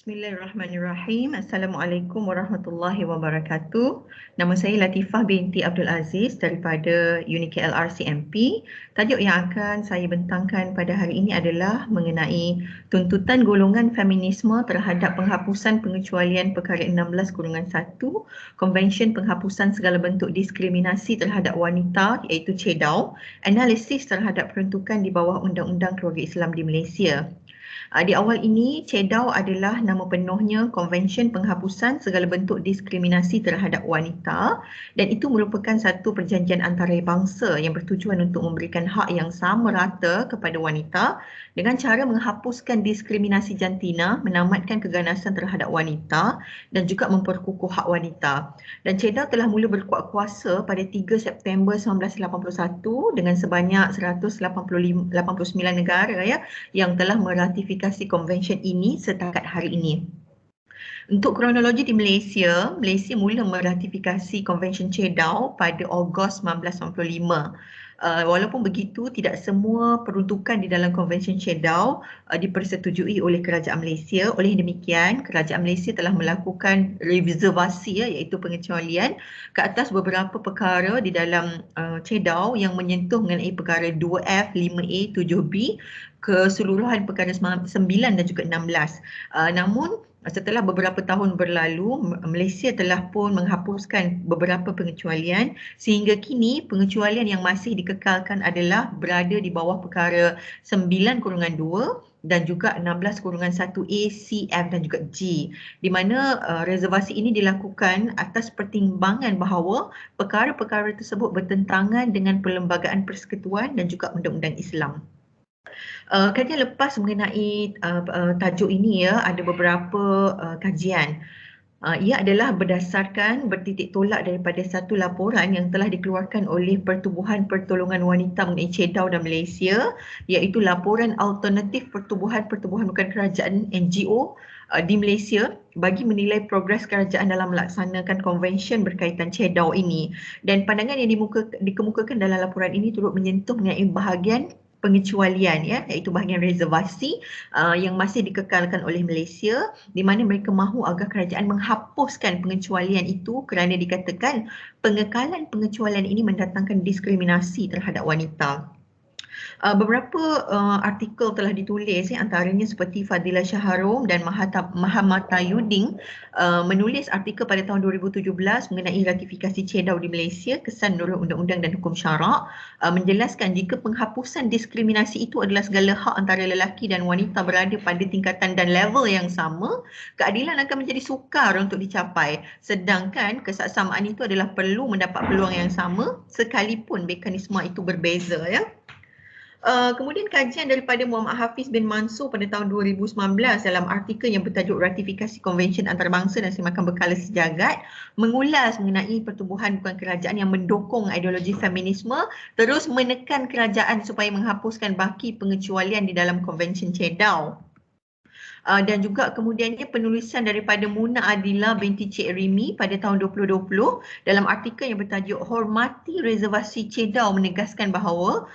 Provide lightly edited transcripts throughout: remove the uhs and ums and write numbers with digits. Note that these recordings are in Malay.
Bismillahirrahmanirrahim. Assalamualaikum warahmatullahi wabarakatuh. Nama saya Latifah binti Abdul Aziz daripada UniKLR CMP. Tajuk yang akan saya bentangkan pada hari ini adalah mengenai tuntutan golongan feminisme terhadap penghapusan pengecualian perkara 16/1 Konvensyen Penghapusan Segala Bentuk Diskriminasi Terhadap Wanita iaitu CEDAW, analisis terhadap peruntukan di bawah Undang-Undang Keluarga Islam di Malaysia. Di awal ini, CEDAW adalah nama penuhnya Konvensyen Penghapusan Segala Bentuk Diskriminasi Terhadap Wanita, dan itu merupakan satu perjanjian antarabangsa yang bertujuan untuk memberikan hak yang sama rata kepada wanita dengan cara menghapuskan diskriminasi jantina, menamatkan keganasan terhadap wanita dan juga memperkukuh hak wanita. Dan CEDAW telah mula berkuat kuasa pada 3 September 1981 dengan sebanyak 189 negara yang telah meratifikasi konvensyen ini setakat hari ini. Untuk kronologi di Malaysia, Malaysia mula meratifikasi konvensyen CEDAW pada Ogos 1995. Walaupun begitu, tidak semua peruntukan di dalam konvensyen CEDAW dipersetujui oleh Kerajaan Malaysia. Oleh demikian, Kerajaan Malaysia telah melakukan reservasi iaitu pengecualian ke atas beberapa perkara di dalam CEDAW yang menyentuh mengenai perkara 2F, 5A, 7B, keseluruhan perkara 9 dan juga 16. Namun setelah beberapa tahun berlalu, Malaysia telah pun menghapuskan beberapa pengecualian sehingga kini pengecualian yang masih dikekalkan adalah berada di bawah perkara 9/2 dan juga 16/1A, C, F dan juga G, di mana reservasi ini dilakukan atas pertimbangan bahawa perkara-perkara tersebut bertentangan dengan Perlembagaan Persekutuan dan juga Undang-Undang Islam. Kajian lepas mengenai tajuk ini ada beberapa kajian. Ia adalah berdasarkan bertitik tolak daripada satu laporan yang telah dikeluarkan oleh Pertubuhan Pertolongan Wanita mengenai CEDAW dan Malaysia, iaitu laporan alternatif pertubuhan bukan kerajaan NGO di Malaysia bagi menilai progres kerajaan dalam melaksanakan konvensyen berkaitan CEDAW ini. Dan pandangan yang dikemukakan dalam laporan ini turut menyentuh mengenai bahagian pengecualian iaitu bahagian reservasi yang masih dikekalkan oleh Malaysia, di mana mereka mahu agar kerajaan menghapuskan pengecualian itu kerana dikatakan pengekalan pengecualian ini mendatangkan diskriminasi terhadap wanita. Beberapa artikel telah ditulis antaranya seperti Fadilah Shaharom dan Mahamata Yuding menulis artikel pada tahun 2017 mengenai ratifikasi CEDAW di Malaysia, kesan menurut undang-undang dan hukum syarak, menjelaskan jika penghapusan diskriminasi itu adalah segala hak antara lelaki dan wanita berada pada tingkatan dan level yang sama, keadilan akan menjadi sukar untuk dicapai, sedangkan kesaksamaan itu adalah perlu mendapat peluang yang sama sekalipun mekanisme itu berbeza Kemudian kajian daripada Muhammad Hafiz bin Mansur pada tahun 2019 dalam artikel yang bertajuk Ratifikasi Konvensyen Antarabangsa dan Semakan Berkala Sejagat mengulas mengenai pertubuhan bukan kerajaan yang mendukung ideologi feminisme terus menekan kerajaan supaya menghapuskan baki pengecualian di dalam konvensyen CEDAW. Dan juga kemudiannya penulisan daripada Muna Adila binti Cik Rimi pada tahun 2020 dalam artikel yang bertajuk Hormati Reservasi CEDAW menegaskan bahawa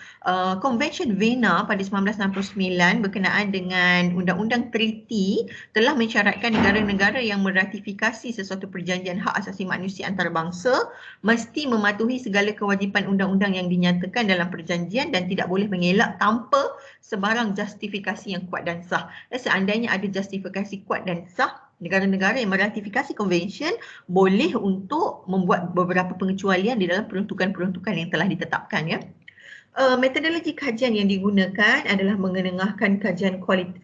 Konvensyen Vienna pada 1969 berkenaan dengan Undang-Undang Treaty telah mensyaratkan negara-negara yang meratifikasi sesuatu perjanjian hak asasi manusia antarabangsa mesti mematuhi segala kewajipan undang-undang yang dinyatakan dalam perjanjian dan tidak boleh mengelak tanpa sebarang justifikasi yang kuat dan sah. Dan seandainya ada justifikasi kuat dan sah, negara-negara yang meratifikasi konvensyen boleh untuk membuat beberapa pengecualian di dalam peruntukan-peruntukan yang telah ditetapkan Metodologi kajian yang digunakan adalah mengenengahkan kajian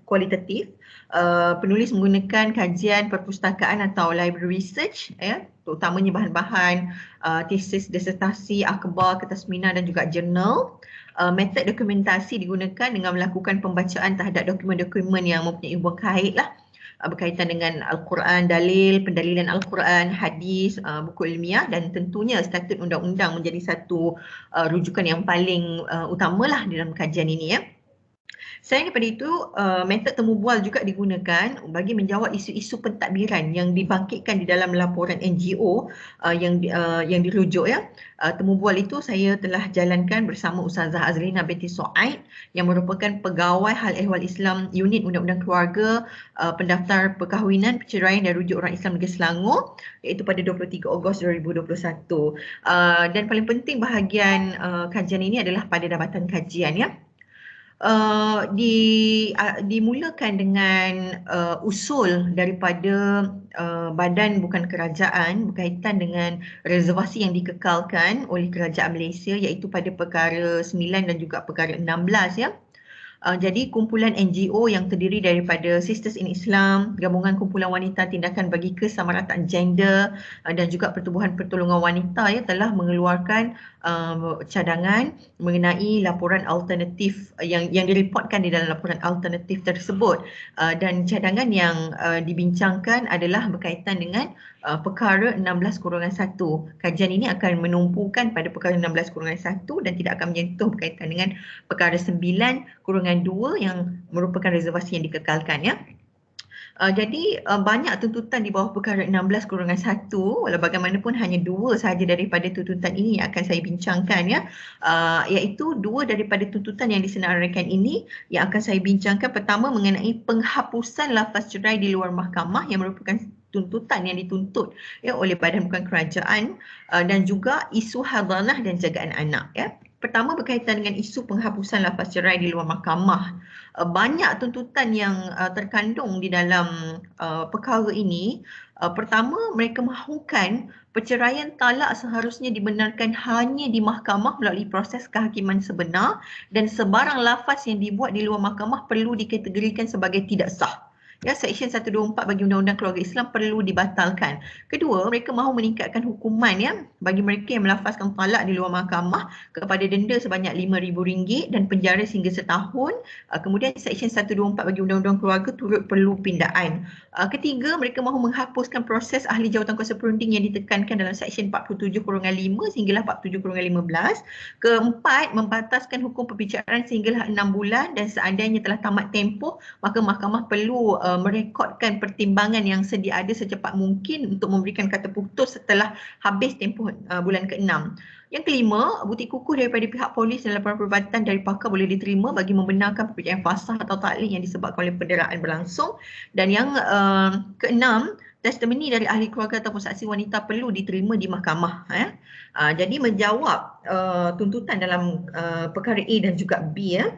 kualitatif. Penulis menggunakan kajian perpustakaan atau library research terutamanya bahan-bahan tesis, disertasi, akhbar, kertas minah dan juga jurnal. Metod dokumentasi digunakan dengan melakukan pembacaan terhadap dokumen-dokumen yang mempunyai hubungan kait berkaitan dengan Al-Quran, dalil, pendalilan Al-Quran, hadis, buku ilmiah dan tentunya statut undang-undang menjadi satu rujukan yang paling utamalah dalam kajian ini Selain daripada itu, metod temu bual juga digunakan bagi menjawab isu-isu pentadbiran yang dibangkitkan di dalam laporan NGO yang dirujuk ya. Temu bual itu saya telah jalankan bersama Ustazah Azrina binti Soaid yang merupakan pegawai hal ehwal Islam Unit Undang-Undang Keluarga, pendaftar perkahwinan, perceraian dan rujuk orang Islam Negeri Selangor, iaitu pada 23 Ogos 2021. Dan paling penting bahagian kajian ini adalah pada Jabatan Kajian ya. Dimulakan dengan usul daripada badan bukan kerajaan berkaitan dengan reservasi yang dikekalkan oleh kerajaan Malaysia, iaitu pada perkara 9 dan juga perkara 16 ya. Jadi kumpulan NGO yang terdiri daripada Sisters in Islam, Gabungan Kumpulan Wanita Tindakan Bagi Kesamarataan Gender dan juga Pertubuhan Pertolongan Wanita ya telah mengeluarkan cadangan mengenai laporan alternatif yang direportkan di dalam laporan alternatif tersebut. Dan cadangan yang dibincangkan adalah berkaitan dengan perkara 16-1. Kajian ini akan menumpukan pada perkara 16-1 dan tidak akan menyentuh berkaitan dengan perkara 9-2 yang merupakan reservasi yang dikekalkan ya. Jadi banyak tuntutan di bawah perkara 16-1, walau bagaimanapun hanya 2 sahaja daripada tuntutan ini yang akan saya bincangkan ya. Iaitu 2 daripada tuntutan yang disenaraikan ini yang akan saya bincangkan. Pertama mengenai penghapusan lafaz cerai di luar mahkamah yang merupakan tuntutan yang dituntut ya oleh badan bukan kerajaan, dan juga isu hadanah dan jagaan anak ya. Pertama berkaitan dengan isu penghapusan lafaz cerai di luar mahkamah. Banyak tuntutan yang terkandung di dalam perkara ini. Pertama, mereka mahukan perceraian talak seharusnya dibenarkan hanya di mahkamah melalui proses kehakiman sebenar, dan sebarang lafaz yang dibuat di luar mahkamah perlu dikategorikan sebagai tidak sah. Ya, Seksyen 124 bagi Undang-Undang Keluarga Islam perlu dibatalkan. Kedua, mereka mahu meningkatkan hukuman ya bagi mereka yang melafazkan talak di luar mahkamah kepada denda sebanyak RM5,000 dan penjara sehingga setahun. Kemudian Seksyen 124 bagi Undang-Undang Keluarga turut perlu pindaan. Ketiga, mereka mahu menghapuskan proses ahli jawatan kuasa perunding yang ditekankan dalam Seksyen 47-5 sehinggalah 47-15. Keempat, membataskan hukum perbicaraan sehinggalah 6 bulan, dan seandainya telah tamat tempoh, maka mahkamah perlu merekodkan pertimbangan yang sedia ada secepat mungkin untuk memberikan kata putus setelah habis tempoh bulan ke-6. Yang kelima, bukti kukuh daripada pihak polis dan laporan perubatan dari pakar boleh diterima bagi membenarkan perpercayaan fasah atau taklid yang disebabkan oleh penderaan berlangsung. Dan yang keenam, testimoni dari ahli keluarga ataupun saksi wanita perlu diterima di mahkamah. Jadi menjawab tuntutan dalam perkara A dan juga B ya.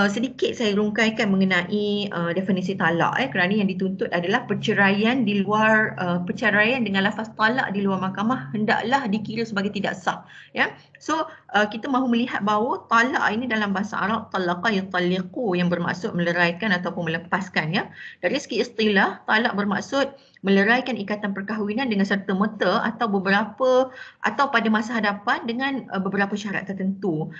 Sedikit saya rungkaikan mengenai definisi talak kerana yang dituntut adalah perceraian di luar perceraian dengan lafaz talak di luar mahkamah hendaklah dikira sebagai tidak sah ya. So kita mahu melihat bahawa talak ini dalam bahasa Arab talaqa yutalliqu yang bermaksud meleraikan ataupun melepaskan ya. Dari segi istilah, talak bermaksud meleraikan ikatan perkahwinan dengan serta-merta atau pada masa hadapan dengan beberapa syarat tertentu.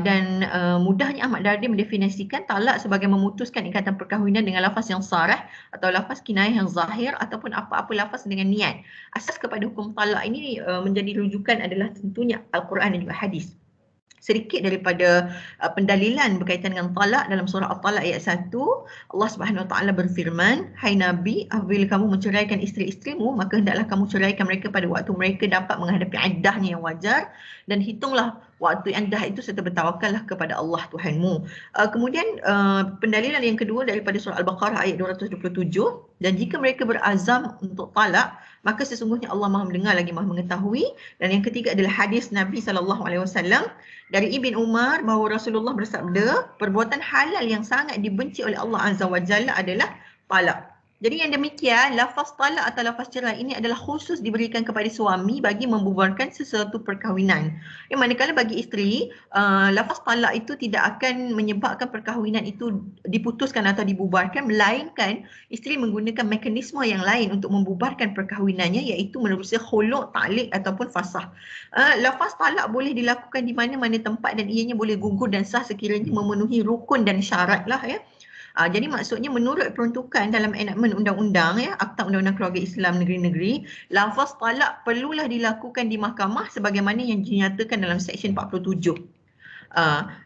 Dan mudahnya Ahmad Dardi mendefinisikan talak sebagai memutuskan ikatan perkahwinan dengan lafaz yang sarah atau lafaz kinayah yang zahir ataupun apa-apa lafaz dengan niat. Asas kepada hukum talak ini menjadi rujukan adalah tentunya Al-Quran dan juga hadis. Sedikit daripada pendalilan berkaitan dengan talak dalam surah At-Talaq ayat 1, Allah Subhanahu Wa Taala berfirman, "Hai Nabi, apabila kamu menceraikan isteri-isterimu, maka hendaklah kamu ceraikan mereka pada waktu mereka dapat menghadapi iddahnya yang wajar, dan hitunglah waktu iddah itu serta bertawakallah kepada Allah Tuhanmu." Kemudian pendalilan yang kedua daripada surah Al-Baqarah ayat 227, "Dan jika mereka berazam untuk talak, maka sesungguhnya Allah Maha mendengar lagi Maha mengetahui." Dan yang ketiga adalah hadis Nabi SAW dari Ibn Umar bahawa Rasulullah bersabda, perbuatan halal yang sangat dibenci oleh Allah Azza wa Jalla adalah talak. Jadi yang demikian, lafaz talak atau lafaz cerai ini adalah khusus diberikan kepada suami bagi membubarkan sesuatu perkahwinan. Yang manakala bagi isteri, lafaz talak itu tidak akan menyebabkan perkahwinan itu diputuskan atau dibubarkan, melainkan isteri menggunakan mekanisme yang lain untuk membubarkan perkahwinannya, iaitu menerusi khuluk, ta'liq ataupun fasah. Lafaz talak boleh dilakukan di mana-mana tempat dan ianya boleh gugur dan sah sekiranya memenuhi rukun dan syarat lah ya. Jadi maksudnya menurut peruntukan dalam enakmen undang-undang ya, Akta Undang-Undang Keluarga Islam Negeri-Negeri, lafaz talak perlulah dilakukan di mahkamah sebagaimana yang dinyatakan dalam Seksyen 47.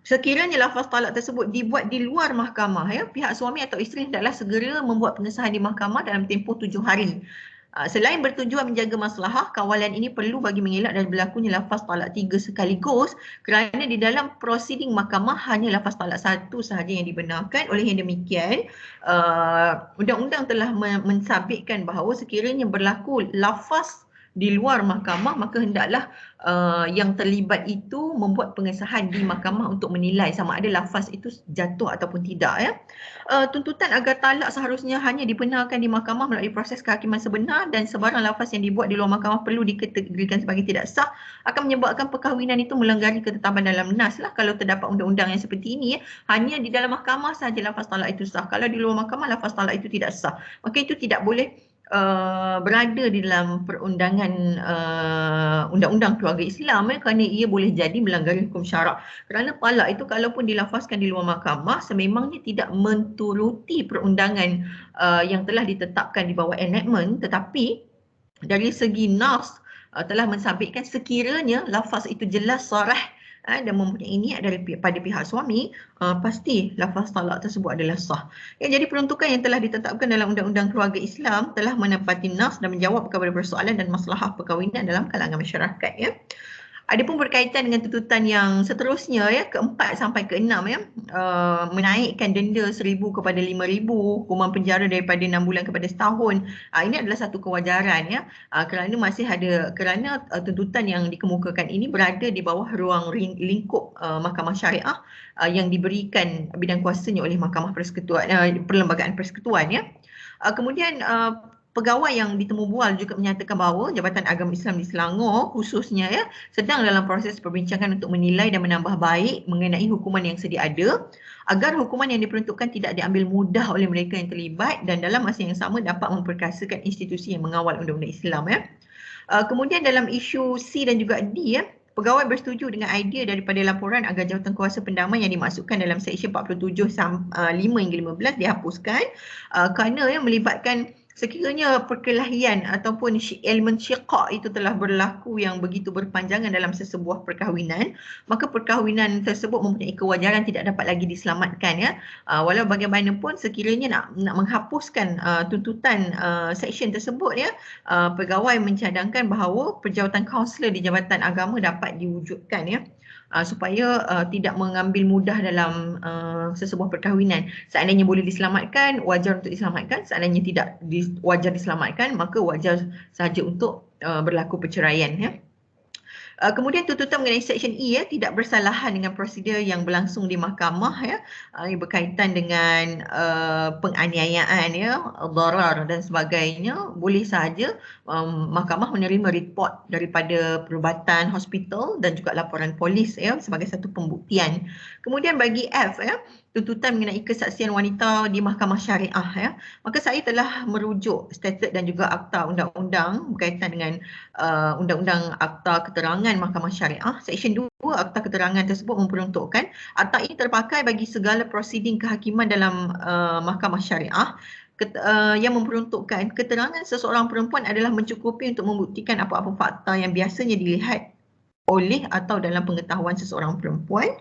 Sekiranya lafaz talak tersebut dibuat di luar mahkamah, ya, pihak suami atau isteri hendaklah segera membuat pengesahan di mahkamah dalam tempoh 7 hari. Selain bertujuan menjaga maslahah, kawalan ini perlu bagi mengelak dari berlakunya lafaz talak 3 sekaligus, kerana di dalam prosiding mahkamah hanya lafaz talak 1 sahaja yang dibenarkan. Oleh yang demikian, undang-undang telah mensabitkan bahawa sekiranya berlaku lafaz di luar mahkamah, maka hendaklah yang terlibat itu membuat pengesahan di mahkamah untuk menilai sama ada lafaz itu jatuh ataupun tidak, ya. Tuntutan agar talak seharusnya hanya dibenarkan di mahkamah melalui proses kehakiman sebenar, dan sebarang lafaz yang dibuat di luar mahkamah perlu dikategorikan sebagai tidak sah, akan menyebabkan perkahwinan itu melanggar ketetapan dalam nas lah. Kalau terdapat undang-undang yang seperti ini, ya, hanya di dalam mahkamah sahaja lafaz talak itu sah. Kalau di luar mahkamah lafaz talak itu tidak sah, maka itu tidak boleh berada di dalam perundangan undang-undang keluarga Islam, kerana ia boleh jadi melanggar hukum syarak. Kerana talak itu kalaupun dilafazkan di luar mahkamah, sememangnya tidak menturuti perundangan yang telah ditetapkan di bawah enactment, tetapi dari segi nas telah mensabitkan sekiranya lafaz itu jelas, sarah dan mempunyai niat daripada pihak suami, pasti lafaz talak tersebut adalah sah. Ya, jadi peruntukan yang telah ditetapkan dalam Undang-Undang Keluarga Islam telah menepati nas dan menjawab kepada persoalan dan masalah perkahwinan dalam kalangan masyarakat, ya. Adapun berkaitan dengan tuntutan yang seterusnya, ya, keempat sampai keenam, ya, menaikkan denda 1,000 kepada 5,000, hukuman penjara daripada 6 bulan kepada setahun. Ini adalah satu kewajaran, ya, kerana tuntutan yang dikemukakan ini berada di bawah ruang lingkup mahkamah syariah yang diberikan bidang kuasanya oleh Mahkamah Persekutuan, Perlembagaan Persekutuan, ya. Kemudian pegawai yang ditemu bual juga menyatakan bahawa Jabatan Agama Islam di Selangor khususnya, ya, sedang dalam proses perbincangan untuk menilai dan menambah baik mengenai hukuman yang sedia ada, agar hukuman yang diperuntukkan tidak diambil mudah oleh mereka yang terlibat dan dalam masa yang sama dapat memperkasakan institusi yang mengawal undang-undang Islam, ya. Kemudian dalam isu C dan juga D, ya, pegawai bersetuju dengan idea daripada laporan agar jawatan kuasa pendamai yang dimasukkan dalam Seksyen 47 5 hingga 15 dihapuskan, kerana, ya, melibatkan sekiranya perkelahian ataupun elemen syiqaq itu telah berlaku yang begitu berpanjangan dalam sesebuah perkahwinan, maka perkahwinan tersebut mempunyai kewajaran tidak dapat lagi diselamatkan, ya. Walau bagaimanapun sekiranya nak menghapuskan tuntutan seksyen tersebut, ya, pegawai mencadangkan bahawa perjawatan kaunselor di Jabatan Agama dapat diwujudkan, ya, supaya tidak mengambil mudah dalam sesebuah perkahwinan. Seandainya boleh diselamatkan, wajar untuk diselamatkan. Seandainya tidak wajar diselamatkan, maka wajar sahaja untuk berlaku perceraian, ya. Kemudian tuntutan mengenai Seksyen E, ya, tidak bersalahan dengan prosedur yang berlangsung di mahkamah, ya, berkaitan dengan penganiayaan, ya, darar dan sebagainya, boleh sahaja mahkamah menerima report daripada perubatan hospital dan juga laporan polis, ya, sebagai satu pembuktian. Kemudian bagi F, ya, tuntutan mengenai kesaksian wanita di mahkamah syariah, ya, maka saya telah merujuk statut dan juga akta undang-undang berkaitan dengan Undang-Undang Akta Keterangan Mahkamah Syariah. Seksyen 2 Akta Keterangan tersebut memperuntukkan akta ini terpakai bagi segala prosiding kehakiman dalam Mahkamah Syariah, yang memperuntukkan keterangan seseorang perempuan adalah mencukupi untuk membuktikan apa-apa fakta yang biasanya dilihat oleh atau dalam pengetahuan seseorang perempuan.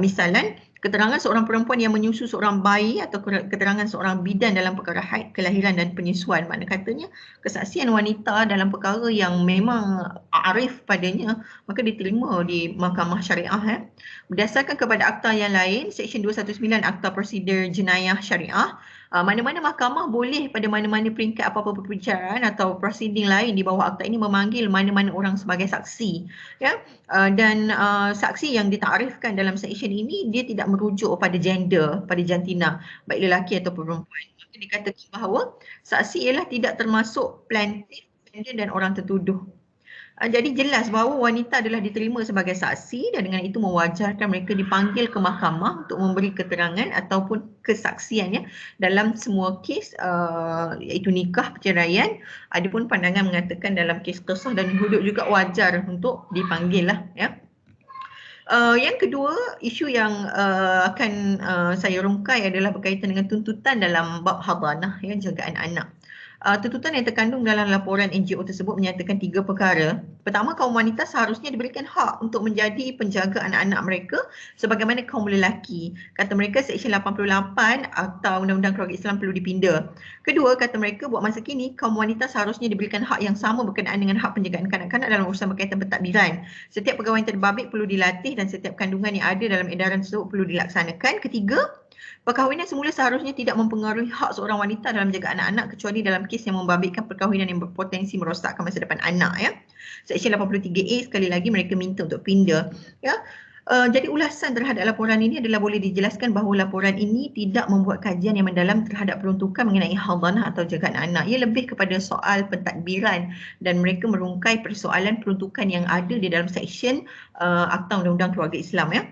Misalan, keterangan seorang perempuan yang menyusu seorang bayi atau keterangan seorang bidan dalam perkara haid, kelahiran dan penyusuan. Makna katanya, kesaksian wanita dalam perkara yang memang arif padanya, maka diterima di mahkamah syariah. Berdasarkan kepada akta yang lain, Seksyen 219 Akta Prosedur Jenayah Syariah, mana-mana mahkamah boleh pada mana-mana peringkat apa-apa perbicaraan atau prosiding lain di bawah akta ini memanggil mana-mana orang sebagai saksi, ya. Dan saksi yang ditakrifkan dalam seksyen ini dia tidak merujuk pada gender, pada jantina, baik lelaki atau perempuan. Maka dikatakan bahawa saksi ialah tidak termasuk plaintiff, defendant dan orang tertuduh. Jadi jelas bahawa wanita adalah diterima sebagai saksi dan dengan itu mewajarkan mereka dipanggil ke mahkamah untuk memberi keterangan ataupun kesaksiannya dalam semua kes, iaitu nikah, perceraian. Adapun pandangan mengatakan dalam kes qisas dan hudud juga wajar untuk dipanggil lah, ya. Yang kedua, isu yang akan saya rungkai adalah berkaitan dengan tuntutan dalam bab hadanah, ya, jagaan anak. Tuntutan yang terkandung dalam laporan NGO tersebut menyatakan 3 perkara. Pertama, kaum wanita seharusnya diberikan hak untuk menjadi penjaga anak-anak mereka sebagaimana kaum lelaki. Kata mereka Seksyen 88 Akta Undang-Undang Keluarga Islam perlu dipinda. Kedua, kata mereka buat masa kini kaum wanita seharusnya diberikan hak yang sama berkenaan dengan hak penjagaan kanak-kanak dalam urusan berkaitan pentadbiran. Setiap pegawai terbabit perlu dilatih dan setiap kandungan yang ada dalam edaran tersebut perlu dilaksanakan. Ketiga, perkahwinan semula seharusnya tidak mempengaruhi hak seorang wanita dalam menjaga anak-anak kecuali dalam kes yang membabitkan perkahwinan yang berpotensi merosakkan masa depan anak, ya. Seksyen 83A sekali lagi mereka minta untuk pindah, ya. Jadi ulasan terhadap laporan ini adalah boleh dijelaskan bahawa laporan ini tidak membuat kajian yang mendalam terhadap peruntukan mengenai hadanah atau jagaan anak. Ia lebih kepada soal pentadbiran dan mereka merungkai persoalan peruntukan yang ada di dalam seksyen Akta Undang-Undang Keluarga Islam, ya.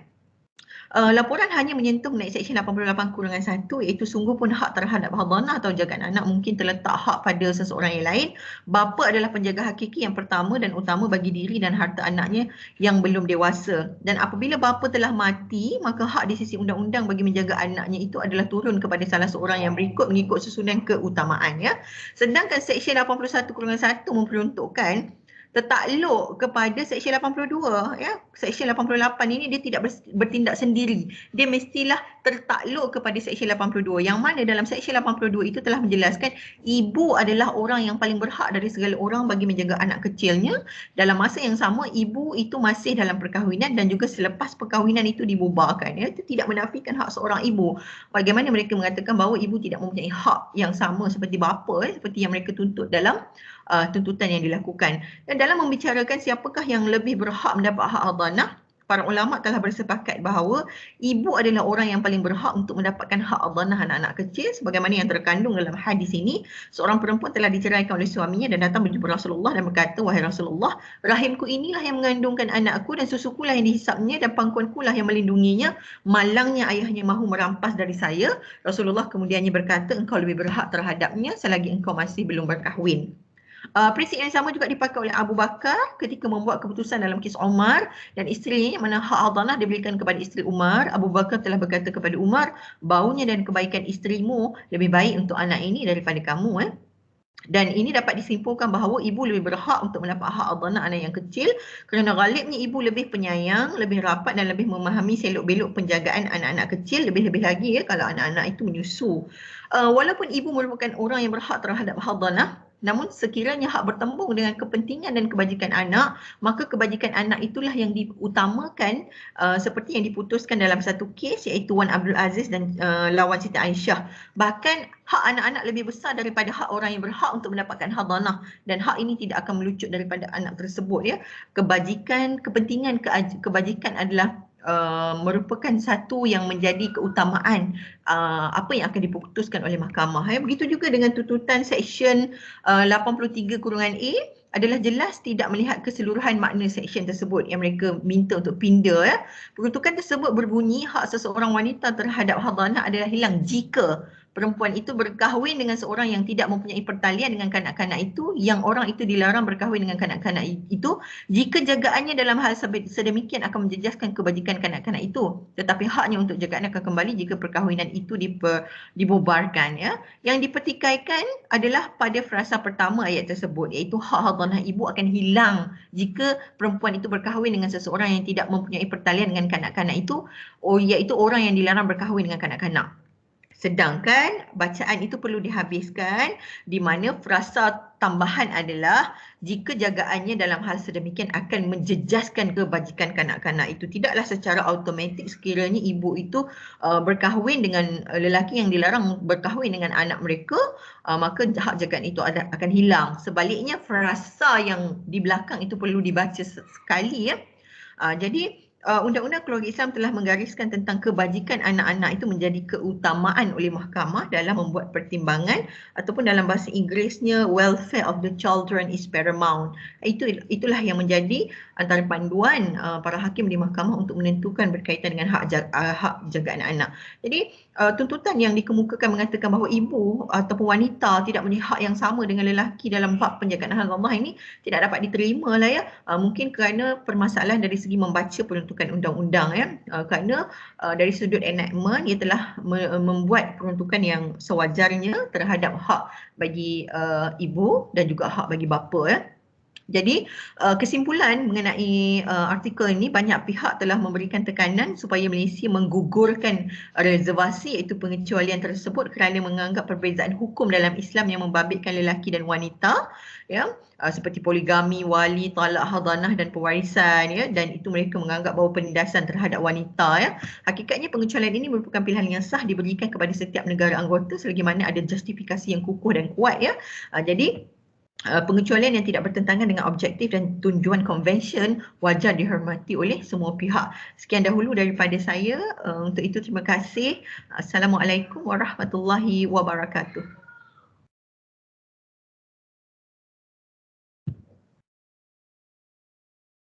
Laporan hanya menyentuh mengenai Seksyen 88-1 iaitu sungguh pun hak terhadap hadanah atau jagaan anak mungkin terletak hak pada seseorang yang lain. Bapa adalah penjaga hakiki yang pertama dan utama bagi diri dan harta anaknya yang belum dewasa. Dan apabila bapa telah mati, maka hak di sisi undang-undang bagi menjaga anaknya itu adalah turun kepada salah seorang yang berikut mengikut susunan keutamaan, ya. Sedangkan Seksyen 81-1 memperuntukkan tertakluk kepada Seksyen 82, ya. Seksyen 88 ini dia tidak bertindak sendiri. Dia mestilah tertakluk kepada Seksyen 82 yang mana dalam Seksyen 82 itu telah menjelaskan ibu adalah orang yang paling berhak dari segala orang bagi menjaga anak kecilnya. Dalam masa yang sama ibu itu masih dalam perkahwinan dan juga selepas perkahwinan itu dibubarkan, ya. Itu tidak menafikan hak seorang ibu. Bagaimana mereka mengatakan bahawa ibu tidak mempunyai hak yang sama seperti bapa, seperti yang mereka tuntut dalam tuntutan yang dilakukan. Dan dalam membicarakan siapakah yang lebih berhak mendapat hak hadanah, para ulama telah bersepakat bahawa ibu adalah orang yang paling berhak untuk mendapatkan hak hadanah anak-anak kecil sebagaimana yang terkandung dalam hadis ini. Seorang perempuan telah diceraikan oleh suaminya dan datang berjumpa Rasulullah dan berkata, "Wahai Rasulullah, rahimku inilah yang mengandungkan anakku dan susukulah yang dihisapnya dan pangkuankulah yang melindunginya. Malangnya ayahnya mahu merampas dari saya." Rasulullah kemudiannya berkata, "Engkau lebih berhak terhadapnya selagi engkau masih belum berkahwin." Prinsip yang sama juga dipakai oleh Abu Bakar ketika membuat keputusan dalam kes Umar dan isterinya, mana hak hadanah diberikan kepada isteri Umar. Abu Bakar telah berkata kepada Umar, "Baunya dan kebaikan isterimu lebih baik untuk anak ini daripada kamu." Dan ini dapat disimpulkan bahawa ibu lebih berhak untuk mendapat hak hadanah anak yang kecil kerana galibnya ibu lebih penyayang, lebih rapat dan lebih memahami selok-belok penjagaan anak-anak kecil, lebih-lebih lagi, ya, kalau anak-anak itu menyusu. Walaupun ibu merupakan orang yang berhak terhadap hadanah, namun sekiranya hak bertembung dengan kepentingan dan kebajikan anak, maka kebajikan anak itulah yang diutamakan, seperti yang diputuskan dalam satu kes iaitu Wan Abdul Aziz dan lawan Siti Aisyah. Bahkan hak anak-anak lebih besar daripada hak orang yang berhak untuk mendapatkan hadanah dan hak ini tidak akan melucut daripada anak tersebut, ya. Kebajikan, kepentingan kebajikan adalah merupakan satu yang menjadi keutamaan apa yang akan diputuskan oleh mahkamah, ya. Begitu juga dengan tuntutan Seksyen 83-A adalah jelas tidak melihat keseluruhan makna seksyen tersebut yang mereka minta untuk pindah, ya. Peruntukan tersebut berbunyi hak seseorang wanita terhadap hadanah adalah hilang jika perempuan itu berkahwin dengan seorang yang tidak mempunyai pertalian dengan kanak-kanak itu, yang orang itu dilarang berkahwin dengan kanak-kanak itu jika jagaannya dalam hal sedemikian akan menjejaskan kebajikan kanak-kanak itu, tetapi haknya untuk jagaan akan kembali jika perkahwinan itu dibubarkan, ya. Yang dipertikaikan adalah pada frasa pertama ayat tersebut iaitu hak hadanah ibu akan hilang jika perempuan itu berkahwin dengan seseorang yang tidak mempunyai pertalian dengan kanak-kanak itu, iaitu orang yang dilarang berkahwin dengan kanak-kanak. Sedangkan bacaan itu perlu dihabiskan di mana frasa tambahan adalah jika jagaannya dalam hal sedemikian akan menjejaskan kebajikan kanak-kanak itu. Tidaklah secara automatik sekiranya ibu itu berkahwin dengan lelaki yang dilarang berkahwin dengan anak mereka, maka hak jagaan itu akan hilang. Sebaliknya frasa yang di belakang itu perlu dibaca sekali, ya. Jadi Undang-Undang Keluarga Islam telah menggariskan tentang kebajikan anak-anak itu menjadi keutamaan oleh mahkamah dalam membuat pertimbangan, ataupun dalam bahasa Inggerisnya welfare of the children is paramount. Itulah yang menjadi antara panduan para hakim di mahkamah untuk menentukan berkaitan dengan hak jagaan anak. Jadi tuntutan yang dikemukakan mengatakan bahawa ibu ataupun wanita tidak mempunyai hak yang sama dengan lelaki dalam bab penjagaan Allah ini tidak dapat diterima lah ya. Mungkin kerana permasalahan dari segi membaca peruntukan undang-undang ya. Kerana dari sudut enactment ia telah membuat peruntukan yang sewajarnya terhadap hak bagi ibu dan juga hak bagi bapa ya. Jadi kesimpulan mengenai artikel ini, banyak pihak telah memberikan tekanan supaya Malaysia menggugurkan reservasi iaitu pengecualian tersebut kerana menganggap perbezaan hukum dalam Islam yang membabitkan lelaki dan wanita ya, seperti poligami, wali, talak, hadanah dan pewarisan ya, dan itu mereka menganggap bahawa penindasan terhadap wanita ya. Hakikatnya pengecualian ini merupakan pilihan yang sah diberikan kepada setiap negara anggota selagi mana ada justifikasi yang kukuh dan kuat ya. Jadi pengecualian yang tidak bertentangan dengan objektif dan tujuan konvensyen wajar dihormati oleh semua pihak. Sekian dahulu daripada saya. Untuk itu terima kasih. Assalamualaikum warahmatullahi wabarakatuh.